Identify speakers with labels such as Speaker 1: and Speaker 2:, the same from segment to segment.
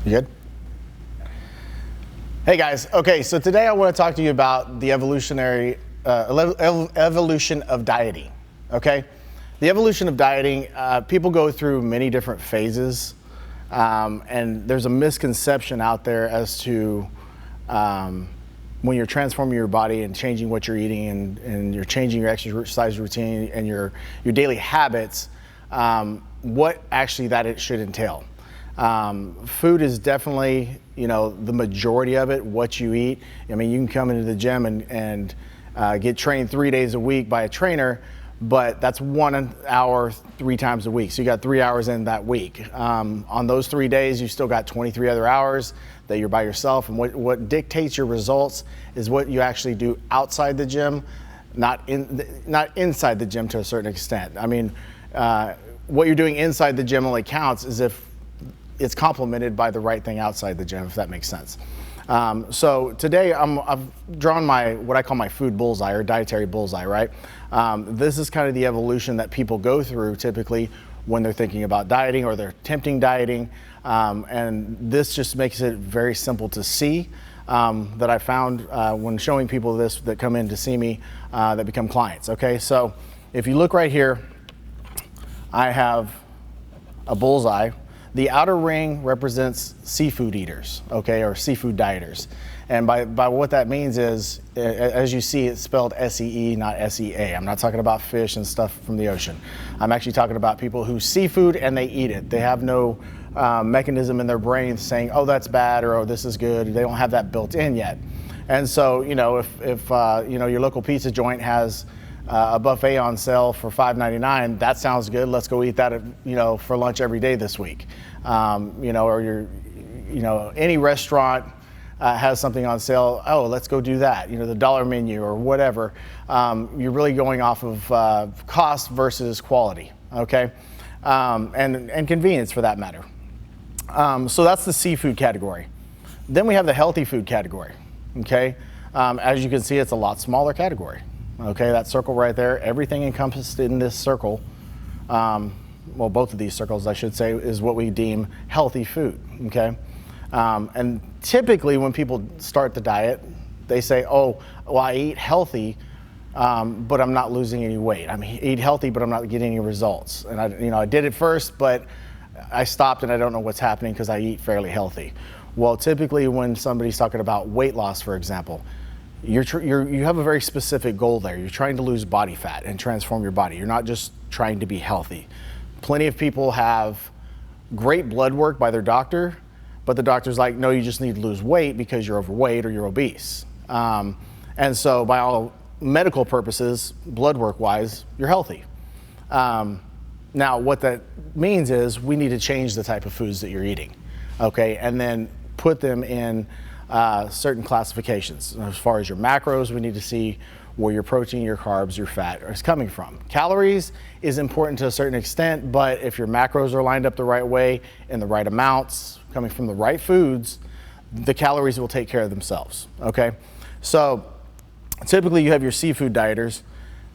Speaker 1: You good? Hey guys, okay, so today I want to talk to you about the evolution of dieting, okay? The evolution of dieting, people go through many different phases, and there's a misconception out there as to when you're transforming your body and changing what you're eating and you're changing your exercise routine and your daily habits, what actually that it should entail. Food is definitely, the majority of it, what you eat. I mean, you can come into the gym and get trained 3 days a week by a trainer, but that's 1 hour, 3 times a week. So you got 3 hours in that week. On those 3 days, you still got 23 other hours that you're by yourself. And what dictates your results is what you actually do outside the gym, not inside the gym to a certain extent. I mean, what you're doing inside the gym only counts as if it's complemented by the right thing outside the gym, if that makes sense. So today I've drawn what I call my food bullseye or dietary bullseye, right? This is kind of the evolution that people go through typically when they're thinking about dieting or they're attempting dieting. And this just makes it very simple to see that I found when showing people this that come in to see me that become clients, okay? So if you look right here, I have a bullseye. The outer ring represents seafood eaters, okay, or seafood dieters. And by what that means is, as you see, it's spelled S-E-E, not S-E-A. I'm not talking about fish and stuff from the ocean. I'm actually talking about people who see food and they eat it. They have no mechanism in their brain saying, oh, that's bad, or oh, this is good. They don't have that built in yet. And so, if your local pizza joint has a buffet on sale for $5.99, that sounds good. Let's go eat that, for lunch every day this week. Or any restaurant has something on sale. Oh, let's go do that. The dollar menu or whatever. You're really going off of cost versus quality, okay? And convenience for that matter. So that's the seafood category. Then we have the healthy food category, okay? As you can see, it's a lot smaller category. Okay, that circle right there, everything encompassed in this circle, well, both of these circles, I should say, is what we deem healthy food, okay? And typically when people start the diet, they say, oh, well, I eat healthy, but I'm not losing any weight. I eat healthy, but I'm not getting any results. And I did it first, but I stopped and I don't know what's happening because I eat fairly healthy. Well, typically when somebody's talking about weight loss, for example, you have a very specific goal there. You're trying to lose body fat and transform your body. You're not just trying to be healthy. Plenty of people have great blood work by their doctor, but the doctor's like, no, you just need to lose weight because you're overweight or you're obese. And so by all medical purposes, blood work wise, you're healthy. Now what that means is we need to change the type of foods that you're eating, okay? And then put them in certain classifications. As far as your macros, we need to see where your protein, your carbs, your fat is coming from. Calories is important to a certain extent, but if your macros are lined up the right way, in the right amounts, coming from the right foods, the calories will take care of themselves, okay? So typically you have your seafood dieters,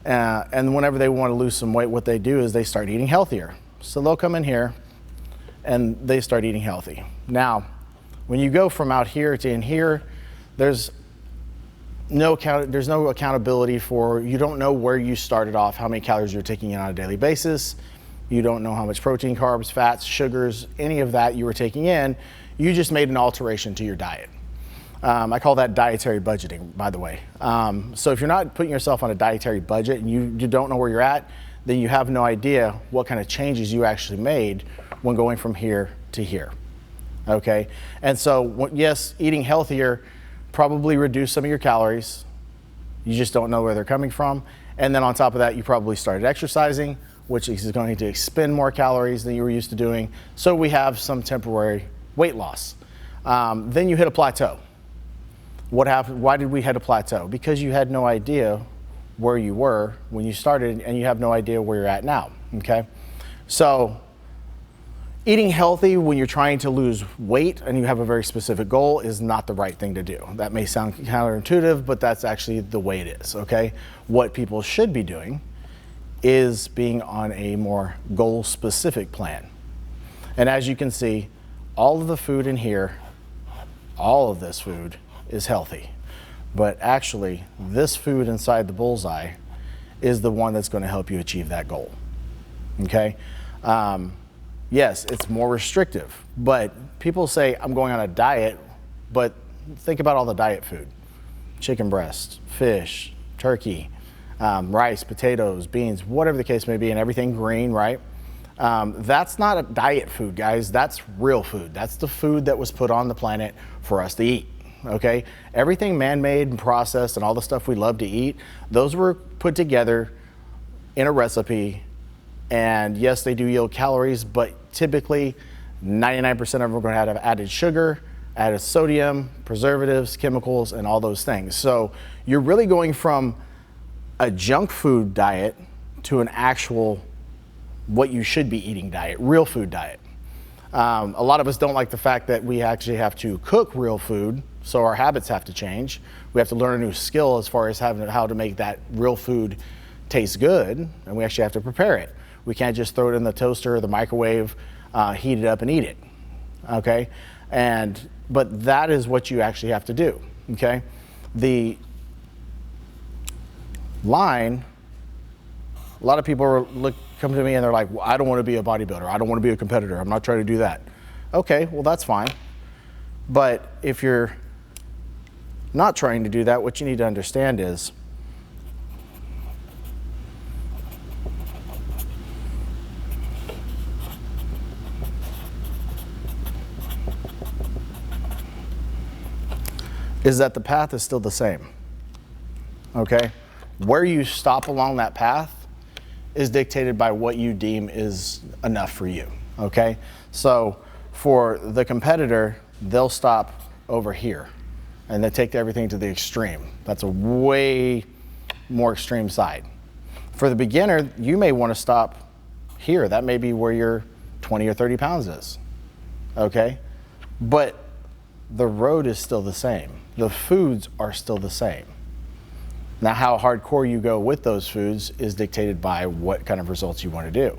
Speaker 1: and whenever they want to lose some weight, what they do is they start eating healthier. So they'll come in here and they start eating healthy. Now, when you go from out here to in here, there's no accountability for, you don't know where you started off, how many calories you're taking in on a daily basis. You don't know how much protein, carbs, fats, sugars, any of that you were taking in. You just made an alteration to your diet. I call that dietary budgeting, by the way. So if you're not putting yourself on a dietary budget and you don't know where you're at, then you have no idea what kind of changes you actually made when going from here to here. Okay, and so yes, eating healthier probably reduce some of your calories. You just don't know where they're coming from. And then on top of that, you probably started exercising, which is going to expend more calories than you were used to doing. So we have some temporary weight loss. Then you hit a plateau. What happened? Why did we hit a plateau? Because you had no idea where you were when you started, and you have no idea where you're at now, okay? So eating healthy when you're trying to lose weight and you have a very specific goal is not the right thing to do. That may sound counterintuitive, but that's actually the way it is, okay? What people should be doing is being on a more goal-specific plan. And as you can see, all of the food in here, all of this food is healthy. But actually, this food inside the bullseye is the one that's going to help you achieve that goal. Okay? Yes, it's more restrictive, but people say, I'm going on a diet, but think about all the diet food. Chicken breast, fish, turkey, rice, potatoes, beans, whatever the case may be, and everything green, right? That's not a diet food, guys. That's real food. That's the food that was put on the planet for us to eat, okay? Everything man-made and processed and all the stuff we love to eat, those were put together in a recipe, and yes, they do yield calories, but typically 99% of them are going to have added sugar, added sodium, preservatives, chemicals, and all those things. So you're really going from a junk food diet to an actual what you should be eating diet, real food diet. A lot of us don't like the fact that we actually have to cook real food, so our habits have to change. We have to learn a new skill as far as how to make that real food taste good, and we actually have to prepare it. We can't just throw it in the toaster or the microwave, heat it up and eat it, okay? But that is what you actually have to do, okay? The line, a lot of people come to me and they're like, well, I don't want to be a bodybuilder. I don't want to be a competitor. I'm not trying to do that. Okay, well, that's fine. But if you're not trying to do that, what you need to understand is that the path is still the same, okay? Where you stop along that path is dictated by what you deem is enough for you, okay? So for the competitor, they'll stop over here and they take everything to the extreme. That's a way more extreme side. For the beginner, you may want to stop here. That may be where your 20 or 30 pounds is, okay? But the road is still the same. The foods are still the same. Now, how hardcore you go with those foods is dictated by what kind of results you want to do.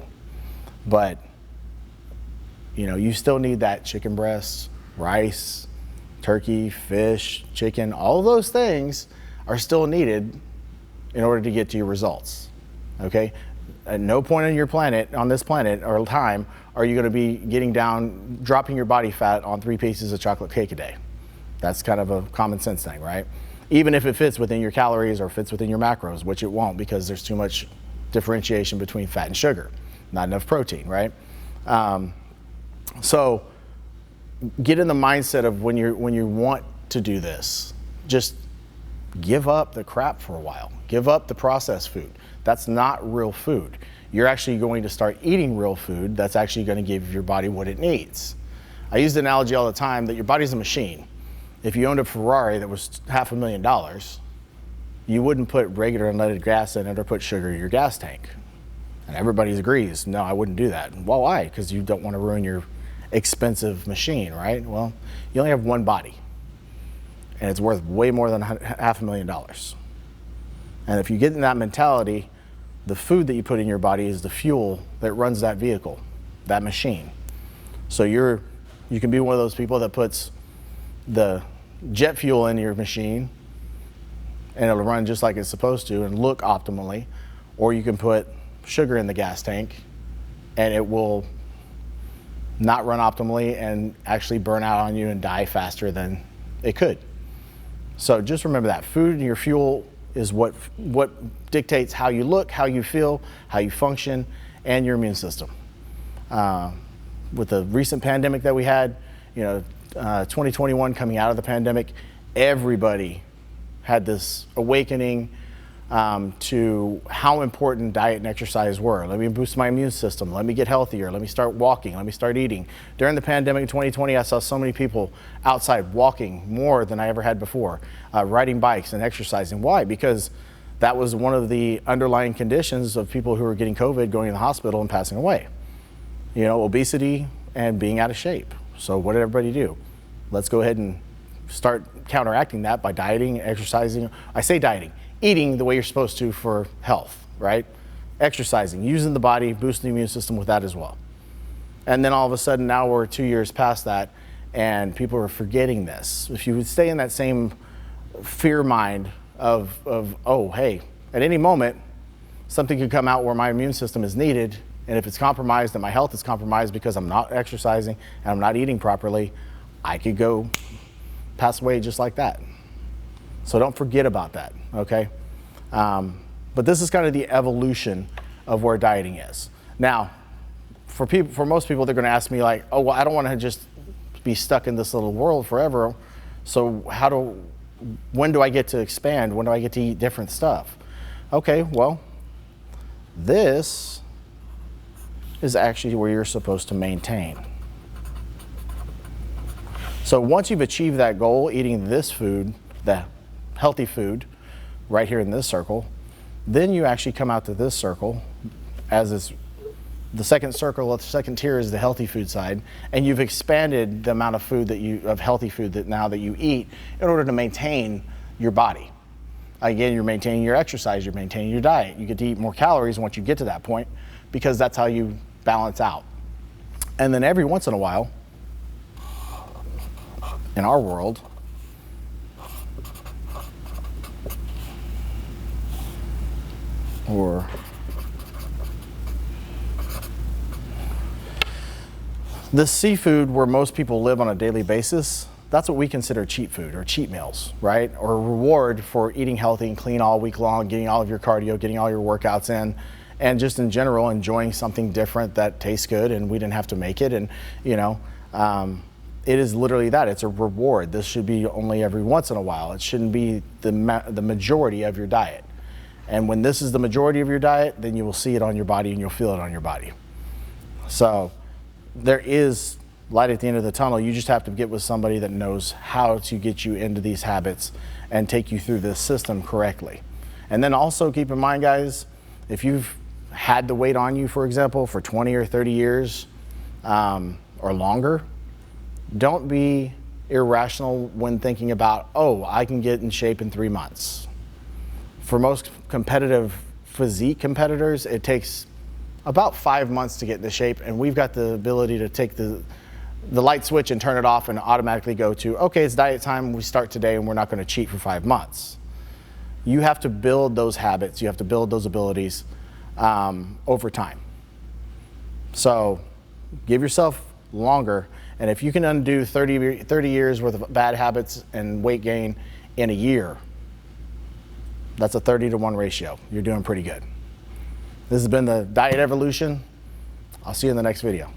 Speaker 1: But, you know, you still need that chicken breast, rice, turkey, fish, chicken, all of those things are still needed in order to get to your results, okay? At no point on this planet or time are you going to be dropping your body fat on 3 pieces of chocolate cake a day. That's kind of a common sense thing, right? Even if it fits within your calories or fits within your macros, which it won't because there's too much differentiation between fat and sugar, not enough protein, right? So get in the mindset of when you want to do this, just give up the crap for a while. Give up the processed food. That's not real food. You're actually going to start eating real food that's actually going to give your body what it needs. I use the analogy all the time that your body's a machine. If you owned a Ferrari that was $500,000, you wouldn't put regular unleaded gas in it or put sugar in your gas tank. And everybody agrees, no, I wouldn't do that. Well, why? Because you don't want to ruin your expensive machine, right? Well, you only have one body, and it's worth way more than $500,000. And if you get in that mentality, the food that you put in your body is the fuel that runs that vehicle, that machine. So you can be one of those people that puts the jet fuel in your machine and it'll run just like it's supposed to and look optimally, or you can put sugar in the gas tank and it will not run optimally and actually burn out on you and die faster than it could. So just remember that food and your fuel is what dictates how you look, how you feel, how you function, and your immune system. With the recent pandemic that we had, 2021 coming out of the pandemic, everybody had this awakening to how important diet and exercise were. Let me boost my immune system. Let me get healthier. Let me start walking. Let me start eating. During the pandemic in 2020, I saw so many people outside walking more than I ever had before, riding bikes and exercising. Why? Because that was one of the underlying conditions of people who were getting COVID, going to the hospital and passing away. Obesity and being out of shape. So what did everybody do? Let's go ahead and start counteracting that by dieting, exercising. I say dieting, eating the way you're supposed to for health, right? Exercising, using the body, boosting the immune system with that as well. And then all of a sudden now we're 2 years past that and people are forgetting this. If you would stay in that same fear mind of oh, hey, at any moment, something could come out where my immune system is needed, and if it's compromised and my health is compromised because I'm not exercising and I'm not eating properly, I could go pass away just like that. So don't forget about that, okay? But this is kind of the evolution of where dieting is. Now, for most people, they're gonna ask me like, oh, well, I don't wanna just be stuck in this little world forever. So when do I get to expand? When do I get to eat different stuff? Okay, well, this is actually where you're supposed to maintain. So once you've achieved that goal, eating this food, the healthy food, right here in this circle, then you actually come out to this circle as is the second circle, the second tier is the healthy food side, and you've expanded the amount of food of healthy food that you eat in order to maintain your body. Again, you're maintaining your exercise, you're maintaining your diet. You get to eat more calories once you get to that point because that's how you balance out. And then every once in a while, in our world, or the seafood where most people live on a daily basis, that's what we consider cheat food or cheat meals, right? Or a reward for eating healthy and clean all week long, getting all of your cardio, getting all your workouts in, and just in general enjoying something different that tastes good and we didn't have to make it. And it is literally that. It's a reward. This should be only every once in a while. It shouldn't be the majority of your diet. And when this is the majority of your diet, then you will see it on your body and you'll feel it on your body. So there is light at the end of the tunnel. You just have to get with somebody that knows how to get you into these habits and take you through this system correctly. And then also keep in mind, guys, if you've had the weight on you, for example, for 20 or 30 years or longer, don't be irrational when thinking about, oh, I can get in shape in 3 months. For most competitive physique competitors, it takes about 5 months to get into shape, and we've got the ability to take the light switch and turn it off and automatically go to, okay, it's diet time, we start today and we're not gonna cheat for 5 months. You have to build those habits, you have to build those abilities over time. So give yourself longer, and if you can undo 30 years worth of bad habits and weight gain in a year, that's a 30-to-1 ratio. You're doing pretty good. This has been the Diet Evolution. I'll see you in the next video.